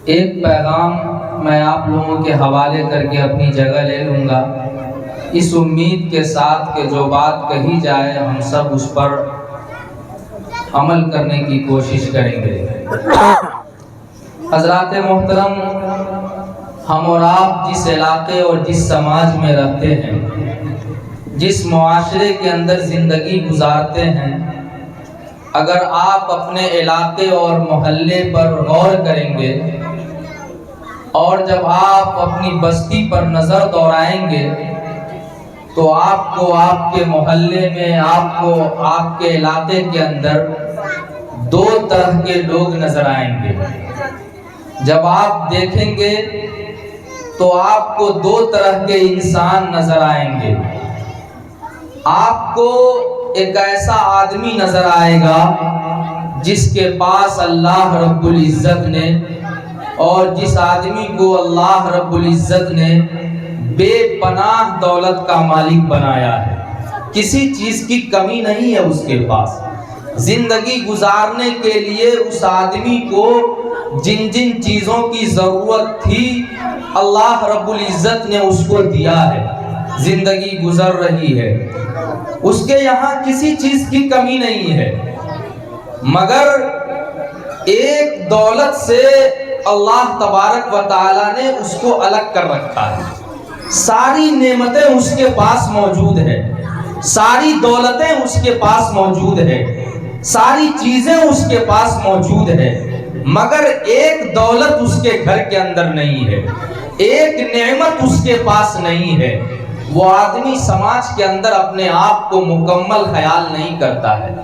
ایک پیغام میں آپ لوگوں کے حوالے کر کے اپنی جگہ لے لوں گا، اس امید کے ساتھ کہ جو بات کہی جائے ہم سب اس پر عمل کرنے کی کوشش کریں گے۔ حضرات محترم، ہم اور آپ جس علاقے اور جس سماج میں رہتے ہیں، جس معاشرے کے اندر زندگی گزارتے ہیں، اگر آپ اپنے علاقے اور محلے پر غور کریں گے اور جب آپ اپنی بستی پر نظر دوڑائیں گے تو آپ کو آپ کے محلے میں آپ کے علاقے کے اندر دو طرح کے لوگ نظر آئیں گے۔ جب آپ دیکھیں گے تو آپ کو دو طرح کے انسان نظر آئیں گے۔ آپ کو ایک ایسا آدمی نظر آئے گا جس کے پاس اللہ رب العزت نے اور جس آدمی کو اللہ رب العزت نے بے پناہ دولت کا مالک بنایا ہے، کسی چیز کی کمی نہیں ہے اس کے پاس۔ زندگی گزارنے کے لیے اس آدمی کو جن جن چیزوں کی ضرورت تھی اللہ رب العزت نے اس کو دیا ہے، زندگی گزر رہی ہے، اس کے یہاں کسی چیز کی کمی نہیں ہے، مگر ایک دولت سے اللہ تبارک و تعالی نے اس کو الگ کر رکھا ہے۔ ساری نعمتیں اس کے پاس موجود ہیں، ساری دولتیں اس کے پاس موجود ہیں، ساری چیزیں اس کے پاس موجود ہیں، مگر ایک دولت اس کے گھر کے اندر نہیں ہے، ایک نعمت اس کے پاس نہیں ہے۔ وہ آدمی سماج کے اندر اپنے آپ کو مکمل خیال نہیں کرتا ہے،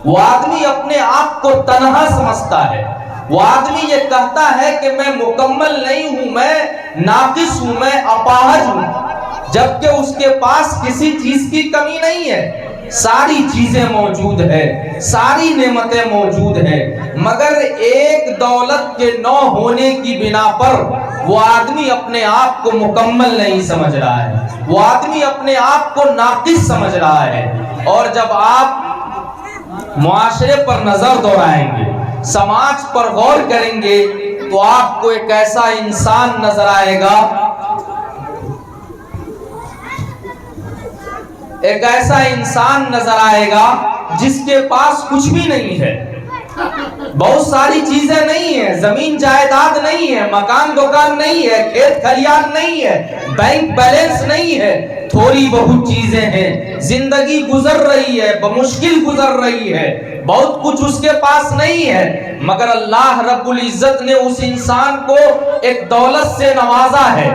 وہ آدمی اپنے آپ کو تنہا سمجھتا ہے، وہ آدمی یہ کہتا ہے کہ میں مکمل نہیں ہوں، میں ناقص ہوں، میں اپاہج ہوں، جبکہ اس کے پاس کسی چیز کی کمی نہیں ہے۔ ساری چیزیں موجود ہیں، ساری نعمتیں موجود ہیں، مگر ایک دولت کے نہ ہونے کی بنا پر وہ آدمی اپنے آپ کو مکمل نہیں سمجھ رہا ہے، وہ آدمی اپنے آپ کو ناقص سمجھ رہا ہے۔ اور جب آپ معاشرے پر نظر دوڑائیں گے، سماج پر غور کریں گے تو آپ کو ایک ایسا انسان نظر آئے گا، ایک ایسا انسان نظر آئے گا جس کے پاس کچھ بھی نہیں ہے، بہت ساری چیزیں نہیں ہیں، زمین جائیداد نہیں ہے، مکان دکان نہیں ہے، کھیت کھلیان نہیں ہے، بینک بیلنس نہیں ہے، تھوڑی بہت چیزیں ہیں، زندگی گزر رہی ہے، بمشکل گزر رہی ہے، بہت کچھ اس کے پاس نہیں ہے، مگر اللہ رب العزت نے اس انسان کو ایک دولت سے نوازا ہے،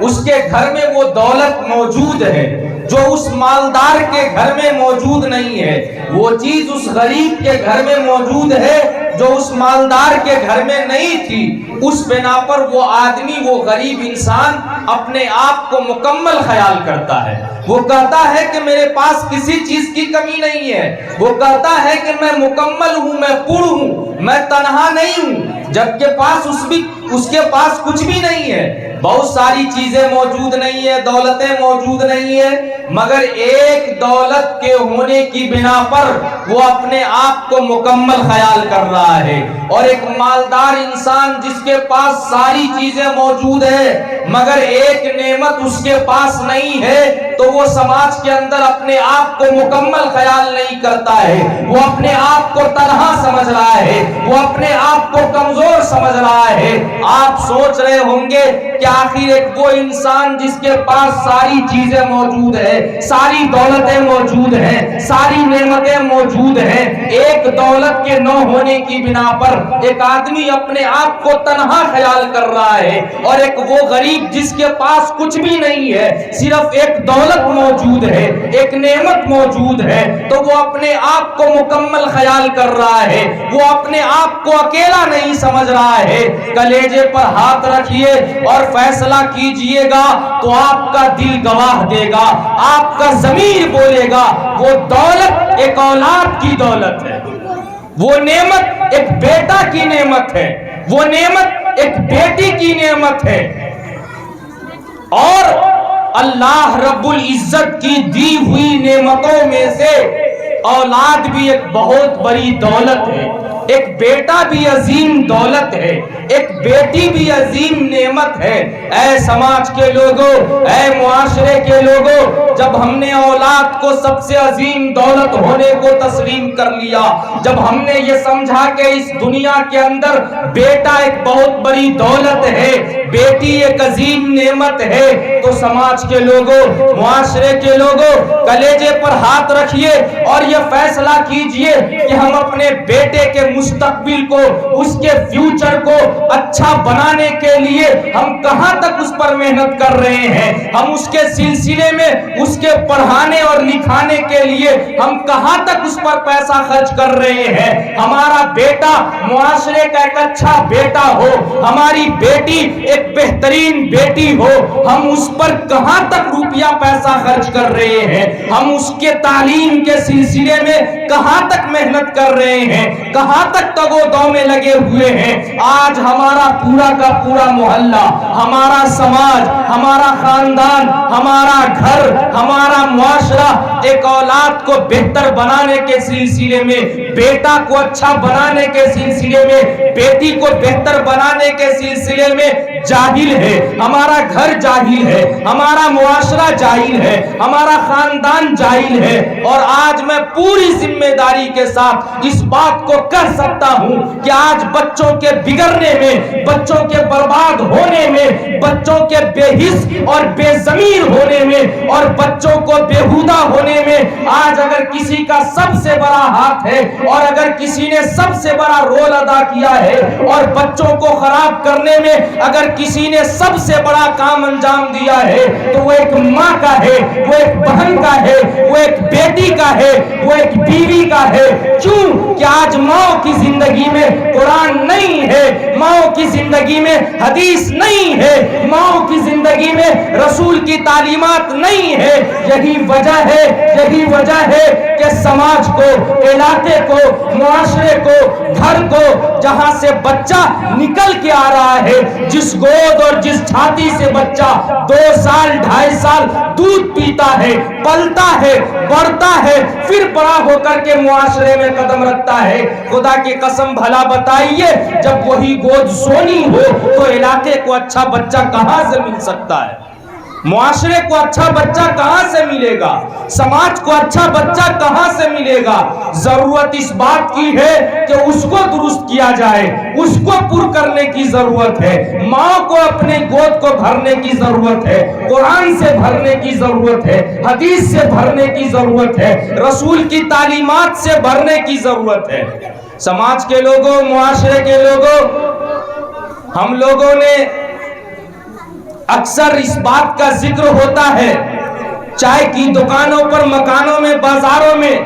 اس کے گھر میں وہ دولت موجود ہے جو اس مالدار کے گھر میں موجود نہیں ہے، وہ چیز اس غریب کے گھر میں موجود ہے جو اس مالدار کے گھر میں نہیں تھی۔ اس بنا پر وہ آدمی، وہ غریب انسان اپنے آپ کو مکمل خیال کرتا ہے، وہ کہتا ہے کہ میرے پاس کسی چیز کی کمی نہیں ہے، وہ کہتا ہے کہ میں مکمل ہوں، میں پر ہوں، میں تنہا نہیں ہوں، جبکہ اس کے پاس کچھ بھی نہیں ہے، بہت ساری چیزیں موجود نہیں ہیں، دولتیں موجود نہیں ہیں، مگر ایک دولت کے ہونے کی بنا پر وہ اپنے آپ کو مکمل خیال کر رہا ہے۔ اور ایک مالدار انسان جس کے پاس ساری چیزیں موجود ہیں مگر ایک نعمت اس کے پاس نہیں ہے، تو وہ سماج کے اندر اپنے آپ کو مکمل خیال نہیں کرتا ہے، وہ اپنے آپ کو تنہا سمجھ رہا ہے، وہ اپنے آپ کو کمزور سمجھ رہا ہے۔ آپ سوچ رہے ہوں گے کہ آخر ایک وہ انسان جس کے پاس ساری چیزیں موجود ہیں، ساری دولتیں موجود ہیں، ساری نعمتیں موجود ہیں، ایک دولت کے نہ ہونے کی بنا پر ایک آدمی اپنے آپ کو تنہا خیال کر رہا ہے، اور ایک وہ غریب جس کے پاس کچھ بھی نہیں ہے، صرف ایک دولت موجود ہے، ایک نعمت موجود ہے، تو وہ اپنے آپ کو مکمل خیال کر رہا ہے، وہ اپنے آپ کو اکیلا نہیں سمجھ رہا ہے۔ کلیجے پر ہاتھ رکھیے اور فیصلہ کیجئے گا تو آپ کا دل گواہ دے گا، آپ کا ضمیر بولے گا، وہ دولت ایک اولاد کی دولت ہے، وہ نعمت ایک بیٹا کی نعمت ہے، وہ نعمت ایک بیٹی کی نعمت ہے، اور اللہ رب العزت کی دی ہوئی نعمتوں میں سے اولاد بھی ایک بہت بڑی دولت ہے۔ ایک بیٹا بھی عظیم دولت ہے، ایک بیٹی بھی عظیم نعمت ہے۔ اے سماج کے لوگوں، اے معاشرے کے لوگوں، جب ہم نے اولاد کو سب سے عظیم دولت ہونے کو تسلیم کر لیا، جب ہم نے یہ سمجھا کہ اس دنیا کے اندر بیٹا ایک بہت بڑی دولت ہے، بیٹی ایک عظیم نعمت ہے، تو سماج کے لوگوں، معاشرے کے لوگوں، کلیجے پر ہاتھ رکھیے اور یہ فیصلہ کیجئے کہ ہم اپنے بیٹے کے مستقبل کو، اس کے فیوچر کو اچھا بنانے کے لیے ہم کہاں تک اس پر محنت کر رہے ہیں، ہم اس کے سلسلے میں اس کے پڑھانے اور لکھانے کے لیے ہم کہاں تک اس پر پیسہ خرچ کر رہے ہیں۔ ہمارا بیٹا معاشرے کا ایک اچھا بیٹا ہو، ہماری بیٹی ایک بہترین بیٹی ہو، ہم اس پر کہاں تک روپیہ پیسہ خرچ کر رہے ہیں، ہم اس کے تعلیم کے سلسلے میں کہاں تک محنت کر رہے ہیں، کہاں تک تگ و دو میں لگے ہوئے ہیں۔ آج ہمارا پورا کا پورا محلہ، ہمارا سماج، ہمارا خاندان، ہمارا گھر، ہمارا معاشرہ ایک اولاد کو بہتر بنانے کے سلسلے میں، بیٹا کو اچھا بنانے کے سلسلے میں، بیٹی کو بہتر بنانے کے سلسلے میں جاہل ہے۔ ہمارا گھر جاہل ہے، ہمارا معاشرہ جاہل ہے، ہمارا خاندان جاہل ہے۔ اور آج میں پوری ذمہ داری کے ساتھ اس بات کو کہہ سکتا ہوں کہ آج بچوں کے بگڑنے میں، بچوں کے برباد ہونے میں، بچوں کے بے حس اور بے ضمیر ہونے میں اور بچوں کو بےہودہ ہونے میں آج اگر کسی کا سب سے بڑا ہاتھ ہے اور اگر کسی نے سب سے بڑا رول ادا کیا ہے اور بچوں کو خراب کرنے میں اگر کسی نے سب سے بڑا کام انجام دیا ہے تو وہ ایک ماں کا ہے، وہ ایک بہن کا ہے، وہ ایک بیٹی کا ہے، وہ ایک بیوی کا ہے۔ کیوں کہ آج ماں کی زندگی میں قرآن نہیں ہے، ماں کی زندگی میں حدیث نہیں ہے، ماں کی زندگی میں رسول کی تعلیمات نہیں ہے۔ یہی وجہ ہے کہ سماج کو، علاقے کو، معاشرے کو، گھر کو جہاں سے بچہ نکل کے آ رہا ہے، جس گود اور جس چھاتی سے بچہ 2 سال 2.5 سال دودھ پیتا ہے، پلتا ہے، بڑھتا ہے، پھر بڑا ہو کر کے معاشرے میں قدم رکھتا ہے، خدا کی قسم بھلا بتائیے جب وہی گود سونی ہو تو علاقے کو اچھا بچہ کہاں سے مل سکتا ہے؟ معاشرے کو اچھا بچہ کہاں سے ملے گا؟ سماج کو اچھا بچہ کہاں سے ملے گا؟ ضرورت اس بات کی ہے کہ اس کو درست کیا جائے، اس کو پر کرنے کی ضرورت ہے، ماں کو اپنے گود کو بھرنے کی ضرورت ہے، قرآن سے بھرنے کی ضرورت ہے، حدیث سے بھرنے کی ضرورت ہے، رسول کی تعلیمات سے بھرنے کی ضرورت ہے۔ سماج کے لوگوں، معاشرے کے لوگوں، ہم لوگوں نے اکثر اس بات کا ذکر ہوتا ہے چائے کی دکانوں پر، مکانوں میں، بازاروں میں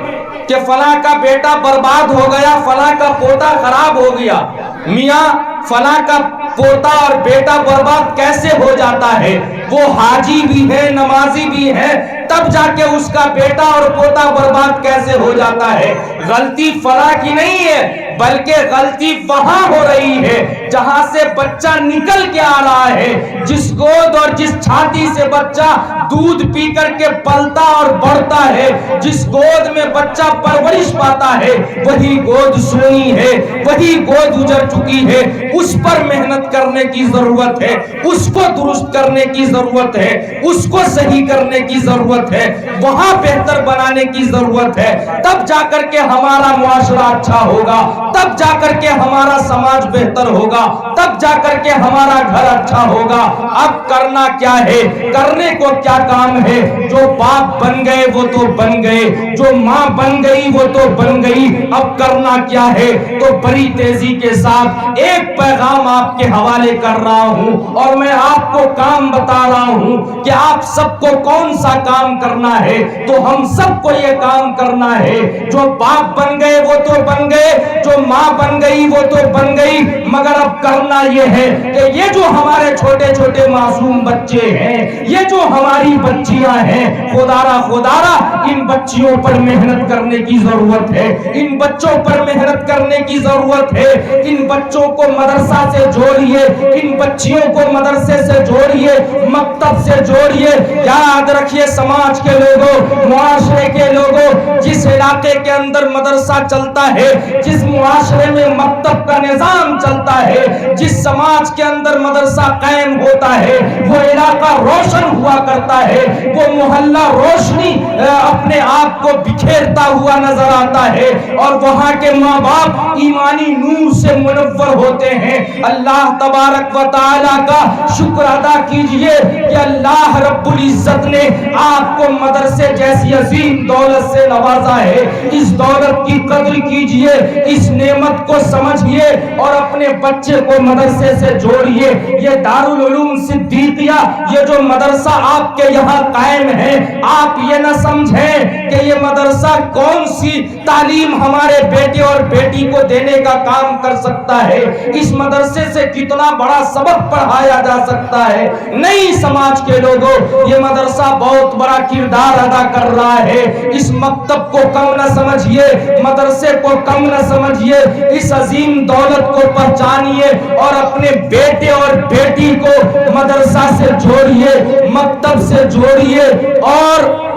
کہ فلاں کا بیٹا برباد ہو گیا، فلاں کا پوتا خراب ہو گیا۔ میاں فلاں کا پوتا اور بیٹا برباد کیسے ہو جاتا ہے؟ وہ حاجی بھی ہے، نمازی بھی ہے، تب جا کے اس کا بیٹا اور پوتا برباد کیسے ہو جاتا ہے؟ غلطی فلاں کی نہیں ہے بلکہ غلطی وہاں ہو رہی ہے جہاں سے بچہ نکل کے آ رہا ہے، جس گود اور جس چھاتی سے بچہ دودھ پی کر کے پلتا اور بڑھتا ہے، جس گود میں بچہ پرورش پاتا ہے، وہی گود سونی ہے، وہی گود اجڑ چکی ہے۔ اس پر محنت کرنے کی ضرورت ہے، اس کو درست کرنے کی ضرورت ہے، اس کو صحیح کرنے کی ضرورت ہے، وہاں بہتر بنانے کی ضرورت ہے۔ تب جا کر کے ہمارا معاشرہ اچھا ہوگا، تب جا کر کے ہمارا سماج بہتر ہوگا، تب جا کر کے ہمارا گھر اچھا ہوگا۔ اب کرنا کیا ہے؟ کرنے کو کیا کام ہے؟ جو باپ بن گئے وہ تو بن گئے، جو ماں بن گئی وہ تو بن گئی، اب کرنا کیا ہے؟ تو بڑی تیزی کے ساتھ ایک پیغام آپ کے حوالے کر رہا ہوں اور میں آپ کو کام بتا رہا ہوں کہ آپ سب کو کون سا کام کرنا ہے۔ تو ہم سب کو یہ کام کرنا ہے، جو باپ بن گئے وہ تو بن گئے، جو ماں بن گئی وہ تو بن گئی، مگر اب کرنا یہ ہے کہ یہ جو ہمارے چھوٹے چھوٹے معصوم بچے ہیں، یہ جو ہماری ہماری بچیاں ہیں، خدارا ان بچیوں پر محنت کرنے کی ضرورت ہے، ان بچوں پر محنت کرنے کی ضرورت ہے۔ ان بچوں کو مدرسہ سے جوڑیے، ان بچیوں کو مدرسے سے جوڑیے، مکتب سے جوڑیے۔ یاد رکھیے سماج کے لوگوں، معاشرے کے لوگوں، جس علاقے کے اندر مدرسہ چلتا ہے، جس معاشرے میں مکتب کا نظام چلتا ہے، جس سماج کے اندر مدرسہ قائم ہوتا ہے، وہ علاقہ روشن ہوا کرتا ہے، وہ محلہ روشنی اپنے آپ کو بکھیرتا ہوا نظر آتا ہے، اور وہاں کے ماں باپ ایمانی نور سے منور ہوتے ہیں۔ اللہ تبارک و تعالیٰ کا شکر ادا کیجئے کہ اللہ رب العزت نے آپ کو مدرسے جیسی عظیم دولت سے نوازا ہے۔ اس دولت کی قدر کیجئے، اس نعمت کو سمجھئے اور اپنے بچے کو مدرسے سے جوڑیے۔ یہ دارالعلوم صدیقیہ، یہ جو مدرسہ آپ کے یہاں قائم ہے، آپ یہ نہ سمجھیں کہ یہ مدرسہ کون سی تعلیم ہمارے بیٹے اور بیٹی کو دینے کا کام کر سکتا ہے، اس مدرسے سے کتنا بڑا سبق پڑھایا جا سکتا ہے۔ نہیں سماج کے لوگوں، یہ مدرسہ بہت بڑا کردار ادا کر رہا ہے۔ اس مکتب کو کم نہ سمجھیے، مدرسے کو کم نہ سمجھیے، اس عظیم دولت کو پہچانیے اور اپنے بیٹے اور بیٹی کو مدرسہ سے جوڑیے، مکتب سے جوڑیے، اور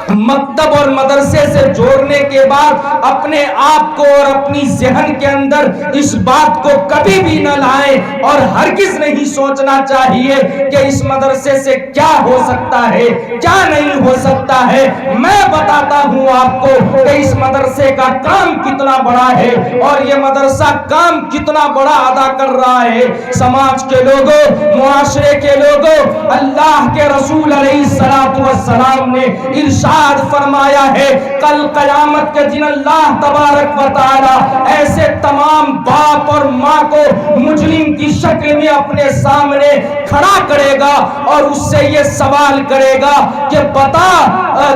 مکتب اور مدرسے سے جوڑنے کے بعد اپنے آپ کو اور اپنی ذہن کے اندر اس بات کو کبھی بھی نہ لائیں اور ہرگز نہیں سوچنا چاہیے کہ اس مدرسے سے کیا ہو سکتا ہے، کیا نہیں ہو سکتا ہے۔ میں بتاتا ہوں آپ کو کہ اس مدرسے کا کام کتنا بڑا ہے اور یہ مدرسہ کام کتنا بڑا ادا کر رہا ہے۔ سماج کے لوگوں، معاشرے کے لوگوں، اللہ کے رسول علیہ السلام نے ارشاد فرمایا ہے، کل قیامت کے دن اللہ تبارک و تعالی ایسے تمام باپ اور ماں کو مجرم کی شکل میں اپنے سامنے کھڑا کرے گا اور اس سے یہ سوال کرے گا کہ بتا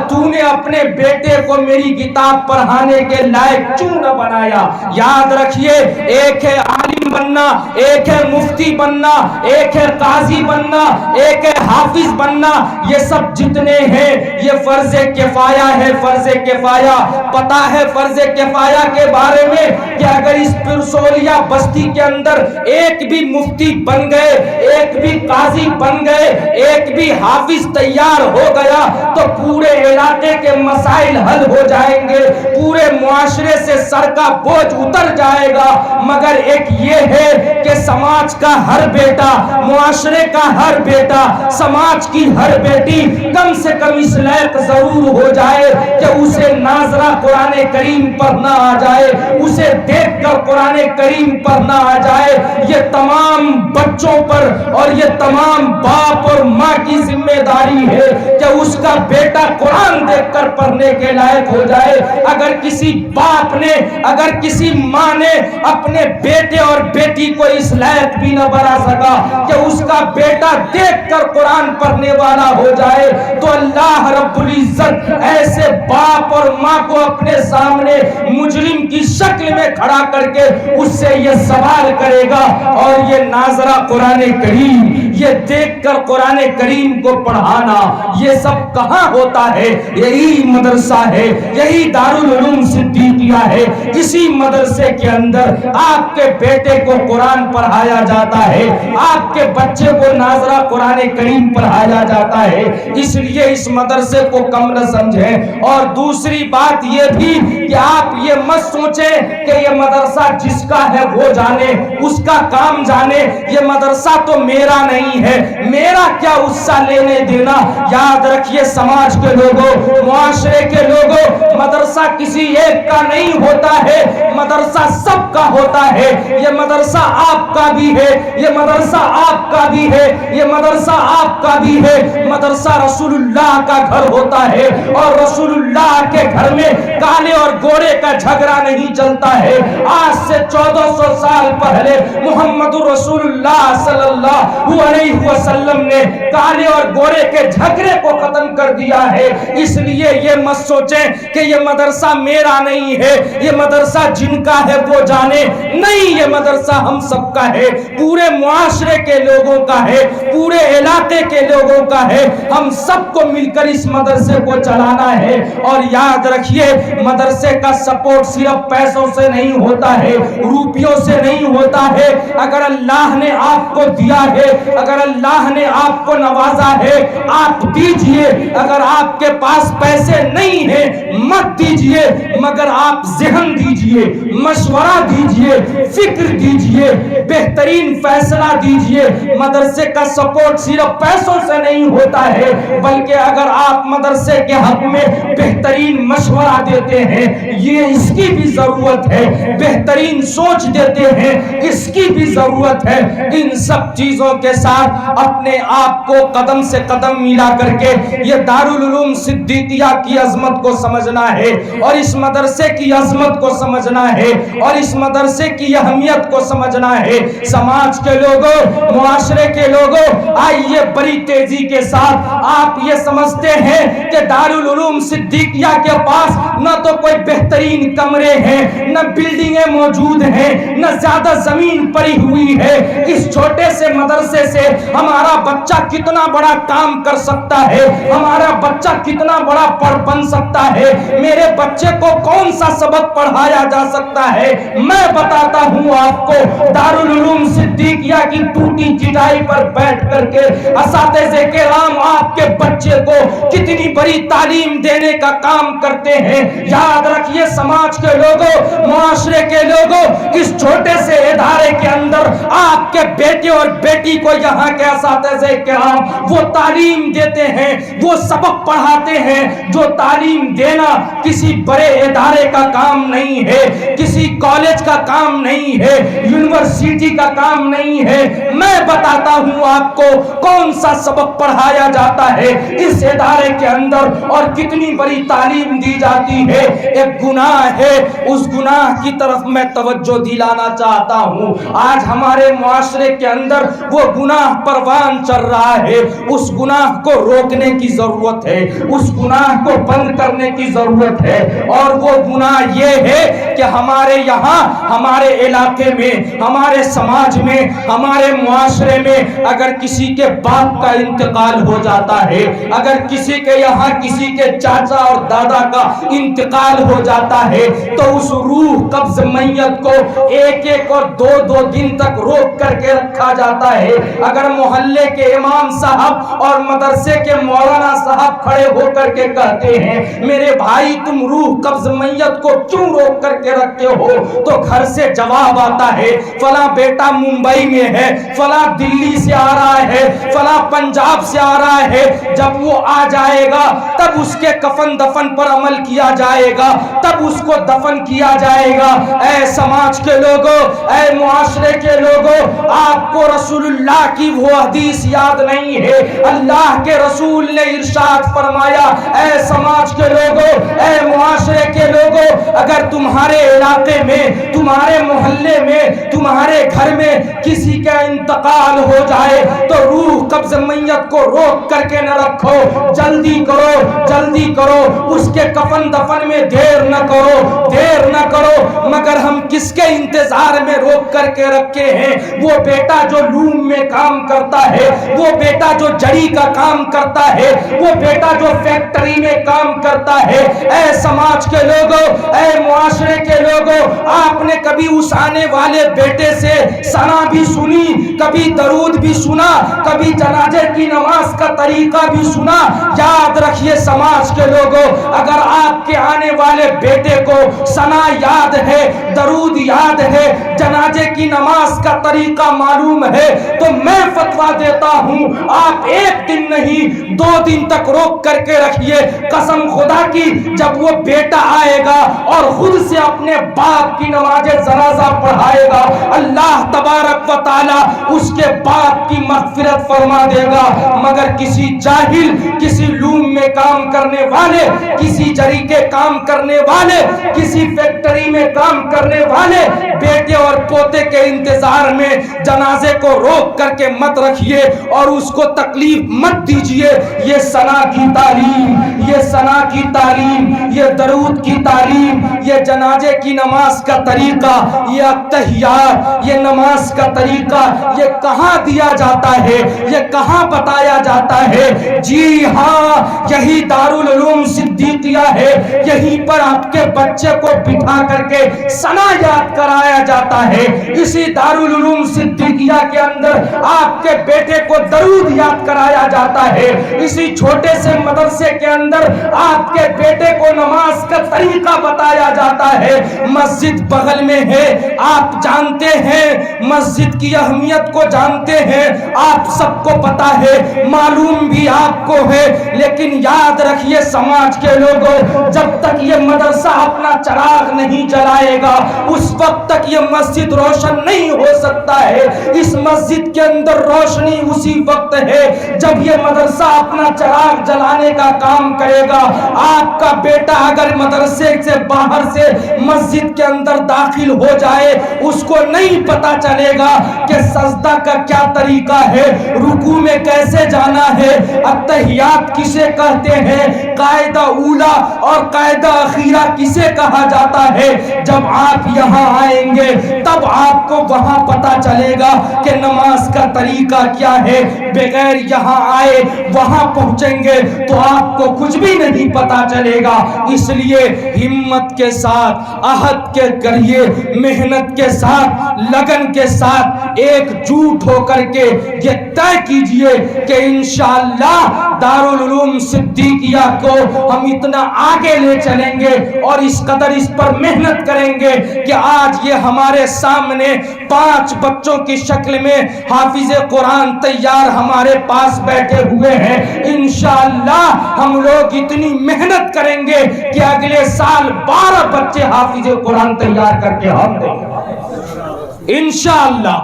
تو نے اپنے بیٹے کو میری کتاب پڑھانے کے لائق کیوں نہ بنایا۔ یاد رکھیے، ایک ہے عالم بننا، ایک ہے مفتی بننا، ایک ہے قاضی بننا، ایک ہے حافظ بننا، یہ سب جتنے ہیں یہ فرض کفایہ ہے، فرض کفایہ۔ پتا ہے فرض کفایہ کے بارے میں کہ اگر اس پرسولیا بستی کے اندر ایک بھی مفتی بن گئے، ایک بھی قاضی بن گئے، ایک بھی حافظ تیار ہو گیا تو پورے علاقے کے مسائل حل ہو جائیں گے، پورے معاشرے سے سر کا بوجھ اتر جائے گا۔ مگر ایک یہ ہے کہ سماج کا ہر بیٹا، معاشرے کا ہر بیٹا، سماج کی ہر بیٹی کم سے کم اس لائق ضرور ہو جائے کہ اسے ناظرہ قرآن کریم پڑھنا آ جائے، اسے دیکھ کر قرآن کریم پڑھنا آ جائے۔ یہ تمام بچوں پر اور یہ تمام باپ اور ماں کی ذمہ داری ہے کہ اس کا بیٹا قرآن دیکھ کر پڑھنے کے لائق ہو جائے۔ اگر کسی باپ نے، اگر کسی ماں نے اپنے بیٹے اور بیٹی کو اس لائق بھی نہ بنا سکا کہ اس کا بیٹا دیکھ کر قرآن پڑھنے والا ہو جائے، تو اللہ رب العزت ایسے باپ اور ماں کو اپنے سامنے مجرم کی شکل میں کھڑا کر کے اس سے یہ سوال کرے گا، اور یہ ناظرہ قرآن کریم، یہ دیکھ کر قرآن کریم کو پڑھانا، یہ سب کہاں ہوتا ہے؟ یہی مدرسہ ہے، یہی دارالعلوم صدیقیہ ہے۔ اسی مدرسے کے اندر آپ کے بیٹے کو قرآن پڑھایا جاتا ہے، آپ کے بچے کو ناظرہ قرآن کریم پڑھایا جاتا ہے۔ اس لیے اس مدرسے کو کم نہ سمجھیں۔ اور دوسری بات یہ بھی کہ آپ یہ مت سوچیں کہ یہ مدرسہ جس کا ہے وہ جانے، اس کا کام جانے، یہ مدرسہ تو میرا نہیں ہے، میرا کیا اس سے لینے دینا۔ یاد رکھیے سماج کے لوگوں، معاشرے کے لوگوں، مدرسہ کسی ایک کا نہیں ہوتا ہے، مدرسہ سب کا ہوتا ہے۔ یہ مدرسہ آپ کا بھی ہے، یہ مدرسہ آپ کا بھی ہے، یہ مدرسہ آپ کا بھی ہے۔ مدرسہ رسول اللہ کا گھر ہوتا ہے، اور رسول اللہ کے گھر میں کالے اور گورے کا جھگڑا نہیں چلتا ہے۔ آج سے 1400 سال پہلے محمد رسول اللہ صلی اللہ علیہ وسلم نے کالے اور گورے کے جھگڑے کو ختم کر دیا ہے۔ اس لیے یہ مت سوچیں کہ یہ مدرسہ میرا نہیں ہے، یہ مدرسہ جن کا ہے وہ جانے، نہیں، یہ مدرسہ مدرسہ ہم سب کا ہے، پورے معاشرے کے لوگوں کا ہے، پورے علاقے کے لوگوں کا ہے، ہم سب کو مل کر اس مدرسے کو چلانا ہے۔ اور یاد رکھیے مدرسے کا سپورٹ صرف پیسوں سے نہیں ہوتا ہے، روپیوں سے نہیں ہوتا ہے۔ اگر اللہ نے آپ کو دیا ہے، اگر اللہ نے آپ کو نوازا ہے، آپ دیجئے۔ اگر آپ کے پاس پیسے نہیں ہیں مت دیجئے، مگر آپ ذہن دیجئے، مشورہ دیجئے، فکر دیجئے، بہترین فیصلہ دیجئے۔ مدرسے کا سپورٹ صرف پیسوں سے نہیں ہوتا ہے، بلکہ اگر آپ مدرسے کے حق میں بہترین مشورہ دیتے ہیں یہ اس کی بھی ضرورت ہے، بہترین سوچ دیتے ہیں اس کی بھی ضرورت ہے۔ ان سب چیزوں کے ساتھ اپنے آپ کو قدم سے قدم ملا کر کے یہ دارالعلوم صدیقیہ کی عظمت کو سمجھنا ہے، اور اس مدرسے کی عظمت کو سمجھنا ہے، اور اس مدرسے کی اہمیت کو سمجھنا ہے۔ سماج کے لوگوں، معاشرے کے لوگوں، آئیے بڑی تیزی کے ساتھ آپ یہ سمجھتے ہیں کہ دارالعلوم صدیقیہ کے پاس نہ تو کوئی بہترین کمرے ہیں، نہ بلڈنگیں موجود ہیں، نہ زیادہ زمین پڑی ہوئی ہے۔ اس چھوٹے سے مدرسے سے ہمارا بچہ کتنا بڑا کام کر سکتا ہے، ہمارا بچہ کتنا بڑا بن سکتا ہے، میرے بچے کو کون سا سبق پڑھایا جا سکتا ہے۔ میں بتاتا ہوں آپ کو، دارالعلوم صدیقیہ کی ٹوٹی چٹائی پر بیٹھ کر کے اساتذہ کرام آپ کے بچے کو کتنی بڑی تعلیم دینے کا کام کرتے ہیں۔ یاد رکھیے سماج کے لوگوں، معاشرے کے لوگوں، اس چھوٹے سے ادارے کے اندر آپ کے بیٹے اور بیٹی کو یہاں کے اساتذہ کرام وہ تعلیم دیتے ہیں، وہ سبق پڑھاتے ہیں جو تعلیم دینا کسی بڑے ادارے کا کام نہیں ہے، کسی کالج کا کام نہیں ہے، یونیورسٹی کا کام نہیں ہے۔ میں بتاتا ہوں آپ کو کون سا سبق پڑھایا جاتا ہے اس ادارے کے اندر اور کتنی بڑی تعلیم دی جاتی ہے۔ ایک گناہ ہے، اس گناہ کی طرف میں توجہ دلانا چاہتا ہوں۔ آج ہمارے معاشرے کے اندر وہ گناہ پروان چل رہا ہے، اس گناہ کو روکنے کی ضرورت ہے، اس گناہ کو بند کرنے کی ضرورت ہے۔ اور وہ گناہ یہ ہے کہ ہمارے یہاں، ہمارے علاقے میں، ہمارے سماج میں، ہمارے معاشرے میں اگر کسی کے باپ کا انتقال ہو جاتا ہے، اگر کسی کے یہاں کسی کے چاچا اور دادا کا انتقال ہو جاتا ہے تو اس روح قبض میت کو ایک ایک اور دو دو دن تک روک کر کے رکھا جاتا ہے۔ اگر محلے کے امام صاحب اور مدرسے کے مولانا صاحب کھڑے ہو کر کے کہتے ہیں میرے بھائی تم روح قبض میت کو کیوں روک کر کے رکھتے ہو، تو گھر سے جواب آتا ہے فلاں بیٹا ممبئی میں ہے، فلاں دلی سے آ رہا ہے، فلاں پنجاب سے آ رہا ہے، جب وہ آ جائے گا تب اس کے کفن دفن پر عمل کیا جائے گا، تب اس کو دفن کیا جائے گا۔ اے سماج کے لوگوں، اے معاشرے کے لوگوں، آپ کو رسول اللہ کی وہ حدیث یاد نہیں ہے؟ اللہ کے رسول نے ارشاد فرمایا اے سماج کے لوگوں، اے معاشرے کے لوگوں، اگر تمہارے علاقے میں، تمہارے محلے میں، تمہارے گھر میں کسی کا انتقال ہو جائے تو روح قبض میت کو روک کر کے نہ رکھو، جلدی کرو، جلدی کرو، اس کے کفن دفن میں دیر نہ کرو، دیر نہ کرو۔ مگر ہم کس کے انتظار میں روک کر کے رکھے ہیں؟ وہ بیٹا جو لوم میں کام کرتا ہے، وہ بیٹا جو جڑی کا کام کرتا ہے، وہ بیٹا جو فیکٹری میں کام کرتا ہے۔ اے سماج کے لوگوں، اے معاشرے کے لوگوں، آپ نے کبھی اس آنے والے بیٹے سے ثنا بھی سنی، کبھی درود بھی سنا، کبھی جنازے کی نماز کا طریقہ بھی سنا؟ یاد رکھیے سماج کے لوگوں، اگر آپ کے آنے والے بیٹے کو ثنا یاد ہے، درود یاد ہے، جنازے کی نماز کا طریقہ معلوم ہے، تو میں فتویٰ دیتا ہوں آپ ایک دن نہیں 2 دن تک روک کر کے رکھیے۔ قسم خدا کی جب وہ بیٹا آئے گا اور خود سے اپنے باپ کی نماز جنازہ پڑھائے گا، اللہ تبارک و تعالی اس کے باپ کی مغفرت فرما دے گا۔ مگر کسی جاہل، کسی لوم میں کام کرنے والے، کسی جری کے کام کرنے والے، کسی فیکٹری میں کام کرنے والے بیٹے اور پوتے کے انتظار میں جنازے کو روک کر کے مت رکھیے اور اس کو تکلیف مت دیجیے. یہ ثنا کی تعلیم, یہ ثنا کی تعلیم, یہ درود کی تعلیم, یہ جنازے کی نماز کا طریقہ, یہ اتحیات, یہ نماز کا طریقہ, یہ کہاں دیا جاتا ہے, یہ کہاں بتایا جاتا ہے؟ جی ہاں, یہی دارالعلوم صدیقیہ ہے. یہیں پر آپ کے بچے کو بٹھا کر کے ثنا یاد کرایا جاتا ہے. اسی دارالعلوم صدیقیہ کے اندر آپ کے بیٹے کو درود یاد کرایا جاتا ہے. اسی چھوٹے سے مدرسے کے اندر آپ کے بیٹے کو نماز کا طریقہ بتایا جاتا ہے. مسجد بغل میں ہے, آپ جانتے ہیں, مسجد کی اہمیت کو جانتے ہیں, آپ سب کو پتا ہے, معلوم بھی آپ کو ہے. لیکن یاد رکھیے سماج کے لوگوں, جب تک یہ مدرسہ اپنا چراغ نہیں جلائے گا اس وقت تک یہ مسجد روشن نہیں ہو سکتا ہے. اس مسجد کے اندر روشنی اسی وقت ہے جب یہ مدرسہ اپنا چراغ جلانے کا کام کرے گا. آپ کا بیٹا اگر مدرسے سے باہر سے مسجد کے اندر داخل ہو جائے, اس کو نہیں پتا چلے گا کہ سجدہ کا کیا طریقہ ہے, رکوع میں کیسے جانا ہے, اتحیات کسے کہتے ہیں, قاعدہ اولا اور قاعدہ اخیرہ کسے کہا جاتا ہے. جب آپ یہاں آئیں گے تب آپ کو وہاں پتا چلے گا کہ نماز کا طریقہ کیا ہے. بغیر یہاں آئے وہاں پہنچیں گے تو آپ کو کچھ بھی نہیں پتا چلے گا. اس لیے ہمت کے ساتھ, عہد کے کریے, محنت کے ساتھ, لگن کے ساتھ ایک جھوٹ ہو کر کے یہ طے کیجئے کہ انشاءاللہ دارالعلوم صدیقیہ کو ہم اتنا آگے لے چلیں گے اور اس قدر اس پر محنت کریں گے کہ آج یہ ہمارے سامنے 5 بچوں کی شکل میں حافظ قرآن تیار ہمارے پاس بیٹھے ہوئے ہیں. انشاءاللہ ہم لوگ اتنی محنت کریں گے کہ اگلے سال 12 بچے حافظ قرآن تیار کر کے ہم دیں گے انشاءاللہ.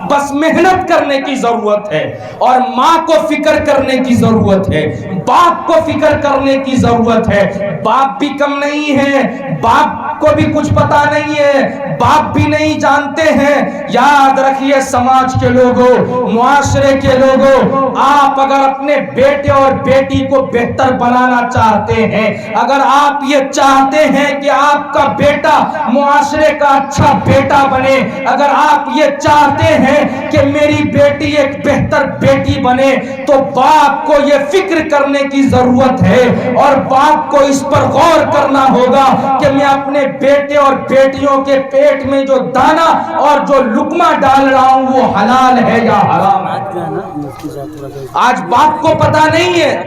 بس محنت کرنے کی ضرورت ہے اور ماں کو فکر کرنے کی ضرورت ہے, باپ کو فکر کرنے کی ضرورت ہے. باپ بھی کم نہیں ہے, باپ کو بھی کچھ پتا نہیں ہے, باپ بھی نہیں جانتے ہیں. یاد رکھیے سماج کے لوگوں, معاشرے کے لوگوں, آپ اگر اپنے بیٹے اور بیٹی کو بہتر بنانا چاہتے ہیں, اگر آپ یہ چاہتے ہیں کہ آپ کا بیٹا معاشرے کا اچھا بیٹا بنے, اگر آپ یہ چاہتے ہیں کہ میری بیٹی ایک بہتر بیٹی بنے, تو باپ کو یہ فکر کرنے کی ضرورت ہے اور باپ کو اس پر غور کرنا ہوگا کہ میں اپنے بیٹے اور بیٹیوں کے پیٹ میں جو دانا اور جو لقمہ ڈال رہا ہوں وہ حلال ہے یا حرام ہے. آج باپ کو پتا نہیں ہے,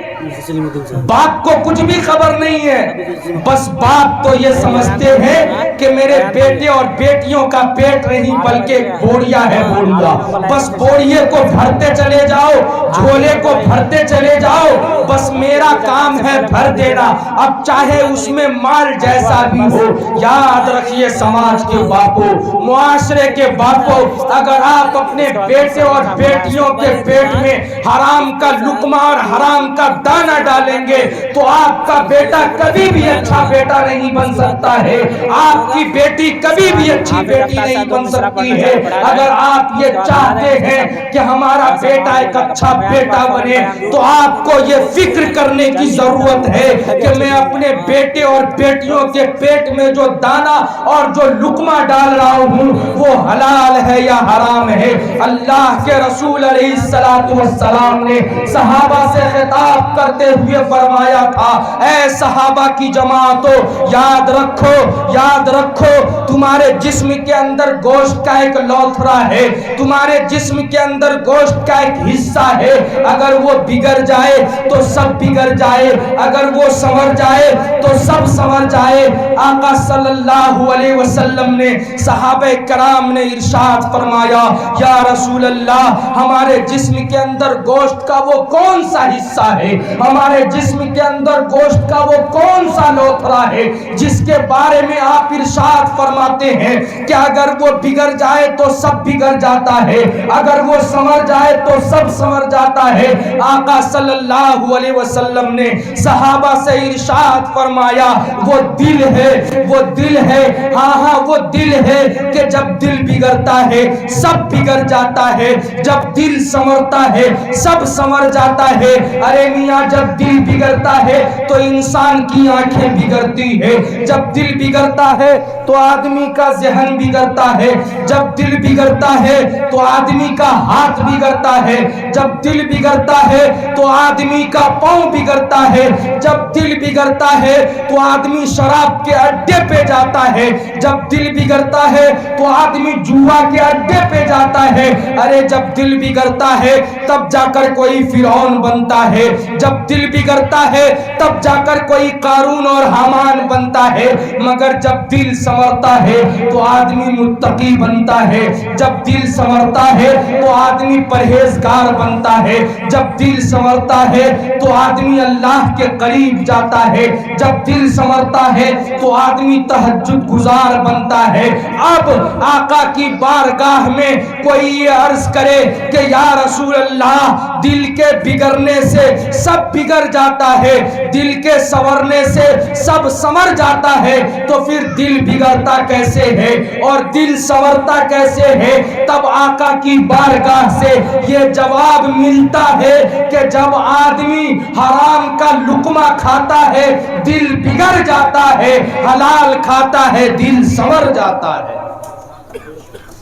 باپ کو کچھ بھی خبر نہیں ہے. بس باپ تو یہ سمجھتے ہیں کہ میرے بیٹے اور بیٹیوں کا پیٹ نہیں بلکہ بوڑیا ہے, بوڑیا. بس بوڑیے کو بھرتے چلے جاؤ, جھولے کو بھرتے چلے جاؤ, بس میرا کام ہے بھر دینا, اب چاہے اس میں مال جیسا بھی ہو. یاد رکھیے سماج کے باپوں, معاشرے کے باپوں, اگر آپ اپنے بیٹے اور بیٹیوں کے پیٹ میں حرام کا لقمہ اور حرام کا دانہ ڈالیں گے تو آپ کا بیٹا کبھی بھی اچھا بیٹا نہیں بن سکتا ہے, آپ کی بیٹی کبھی بھی اچھی بیٹی نہیں بن سکتی ہے. اگر آپ یہ چاہتے ہیں کہ ہمارا بیٹا ایک اچھا بیٹا بنے تو آپ کو یہ فکر کرنے کی ضرورت ہے کہ میں اپنے بیٹے اور بیٹیوں کے پیٹ میں جو دانا اور جو لقمہ ڈال رہا ہوں وہ حلال ہے یا حرام ہے. اللہ کے رسول علیہ السلام نے صحابہ سے خطاب کرتے ہوئے فرمایا تھا, اے صحابہ کی جماعتوں, یاد رکھو, یاد رکھو, تمہارے جسم کے اندر گوشت کا ایک لوتھڑا ہے, تمہارے جسم کے اندر گوشت کا ایک حصہ ہے, اگر وہ بگڑ جائے تو سب بگڑ جائے, اگر وہ سنور جائے تو سب سنور جائے. آقا صلی اللہ علیہ وسلم نے, صحابہ کرام نے ارشاد فرمایا, یا رسول اللہ, ہمارے ہمارے جسم کے اندر گوشت کا وہ کون سا حصہ ہے، ہمارے جسم کے اندر گوشت کا وہ کون سا لوتھڑا ہے جس کے بارے میں آپ ارشاد فرماتے ہیں کہ اگر وہ بگڑ جائے تو سب بگڑ جاتا ہے، اگر وہ سنور جائے تو سب سنور جاتا ہے۔ آقا صلی اللہ علیہ وسلم نے صحابہ سے ارشاد فرمایا وہ دل ہے، وہ دل ہے، ہاں ہاں وہ دل ہے کہ جب دل بگڑتا ہے سب بگڑ جاتا ہے، جب دل سنورتا ہے سب سنور جاتا ہے۔ ارے میاں جب دل بگڑتا ہے تو انسان کی آنکھیں بگڑتی ہے، جب دل بگڑتا ہے تو آدمی کا ذہن بگڑتا ہے، جب دل بگڑتا ہے تو آدمی کا ہاتھ بگڑتا ہے، جب دل بگڑتا ہے تو آدمی کا پاؤں بگڑتا ہے، جب دل بگڑتا ہے تو آدمی شراب کے اڈے پہ جاتا ہے، جب دل بگڑتا ہے تو آدمی جوا کے اڈے پہ جاتا ہے۔ ارے جب دل بگڑتا ہے تب جا کر کوئی فرعون بنتا ہے، جب دل بگڑتا ہے تب جا کر کوئی قارون اور حامان بنتا ہے، مگر جب دل سنورتا ہے تو آدمی متقی بنتا ہے، جب دل سنورتا ہے تو آدمی پرہیزگار بنتا ہے، جب دل سنورتا ہے تو آدمی اللہ کے قریب جاتا ہے، جب دل سنورتا ہے تو آدمی تہجد گزار بنتا ہے۔ اب آقا کی بارگاہ میں کوئی یہ عرض کرے کہ یا رسول اللہ دل کے بگڑنے سے سب بگڑ جاتا ہے، دل کے سنورنے سے سب سنور جاتا ہے، تو پھر دل بگڑتا کیسے ہے اور دل سنورتا کیسے ہے؟ تب آقا کی بارگاہ سے یہ جواب ملتا ہے کہ جب آدمی حرام کا لقمہ کھاتا ہے دل بگڑ جاتا ہے، حلال کھاتا ہے دل سنور جاتا ہے۔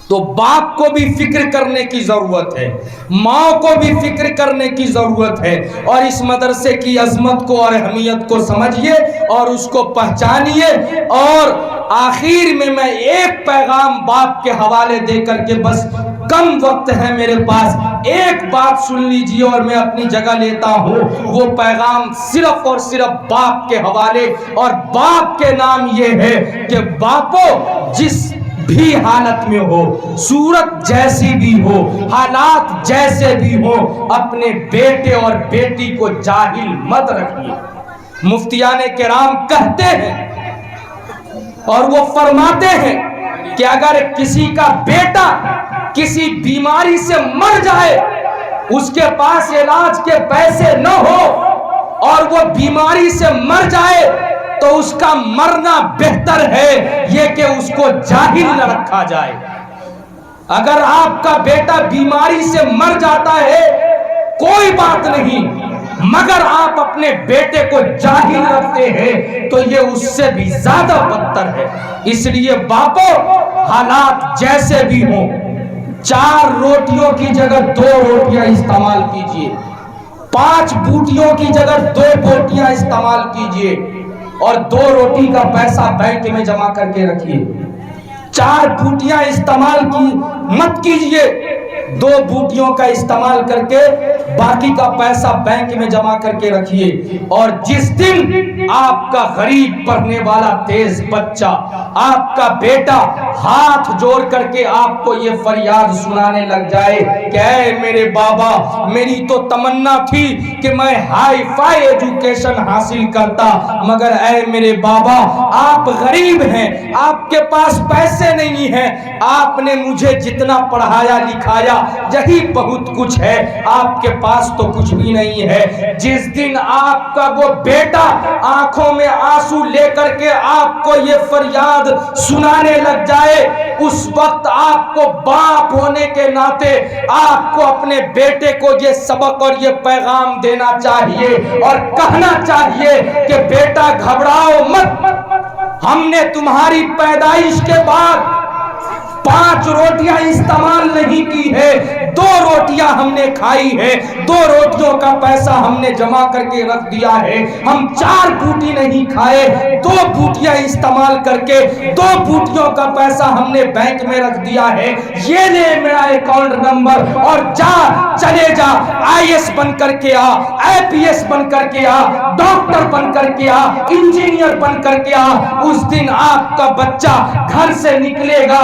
تو باپ کو بھی فکر کرنے کی ضرورت ہے، ماں کو بھی فکر کرنے کی ضرورت ہے، اور اس مدرسے کی عظمت کو اور اہمیت کو سمجھیے اور اس کو پہچانیے۔ اور آخر میں ایک پیغام باپ کے حوالے دے کر کے، بس کم وقت ہے میرے پاس، ایک بات سن لیجیے اور میں اپنی جگہ لیتا ہوں۔ وہ پیغام صرف اور صرف باپ کے حوالے، اور باپ کے نام یہ ہے کہ باپو جس بھی حالت میں ہو، صورت جیسی بھی ہو، حالات جیسے بھی ہو، اپنے بیٹے اور بیٹی کو جاہل مت رکھیے۔ مفتیان کرام کہتے ہیں اور وہ فرماتے ہیں کہ اگر کسی کا بیٹا کسی بیماری سے مر جائے، اس کے پاس علاج کے پیسے نہ ہو اور وہ بیماری سے مر جائے، تو اس کا مرنا بہتر ہے یہ کہ اس کو جاہل نہ رکھا جائے۔ اگر آپ کا بیٹا بیماری سے مر جاتا ہے کوئی بات نہیں، مگر آپ اپنے بیٹے کو جاہل رکھتے ہیں تو یہ اس سے بھی زیادہ بدتر ہے۔ اس لیے باپو حالات جیسے بھی ہوں، 4 روٹیوں کی جگہ 2 روٹیاں استعمال کیجئے، 5 بوٹیوں کی جگہ 2 بوٹیاں استعمال کیجئے، اور 2 روٹی کا پیسہ بینک میں جمع کر کے رکھیے۔ 4 بوٹیاں استعمال مت کیجئے، 2 بوٹیوں کا استعمال کر کے باقی کا پیسہ بینک میں جمع کر کے رکھیے۔ اور جس دن آپ کا غریب پڑھنے والا تیز بچہ، آپ کا بیٹا ہاتھ جوڑ کر کے آپ کو یہ فریاد سنانے لگ جائے کہ اے میرے بابا، میری تو تمنا تھی کہ میں ہائی فائی ایجوکیشن حاصل کرتا، مگر اے میرے بابا آپ غریب ہیں، آپ کے پاس پیسے نہیں ہیں، آپ نے مجھے جتنا پڑھایا لکھایا یہی بہت کچھ ہے، آپ کے پاس تو کچھ بھی نہیں ہے۔ جس دن آپ کا وہ بیٹا آنکھوں میں آنسو لے کر کے آپ کو یہ فریاد سنانے لگ جائے، اس وقت آپ کو باپ ہونے کے ناطے آپ کو اپنے بیٹے کو یہ سبق اور یہ پیغام دینا چاہیے اور کہنا چاہیے کہ بیٹا گھبراؤ مت، ہم نے تمہاری پیدائش کے بعد 5 روٹیاں استعمال نہیں کی ہے، 2 روٹیاں ہم نے کھائی ہے، 2 روٹیوں کا پیسہ ہم نے جمع کر کے رکھ دیا ہے، ہم 4 بوٹی نہیں کھائے، 2 بوٹیاں استعمال کر کے 2 بوٹیوں کا پیسہ ہم نے بینک میں رکھ دیا ہے، یہ لے میرا اکاؤنٹ نمبر اور جا، چلے جا، IAS بن کر کے آ، IPS بن کر کے آ، ڈاکٹر بن کر کے آ، انجینئر بن کر کے آ۔ اس دن آپ کا بچہ گھر سے نکلے گا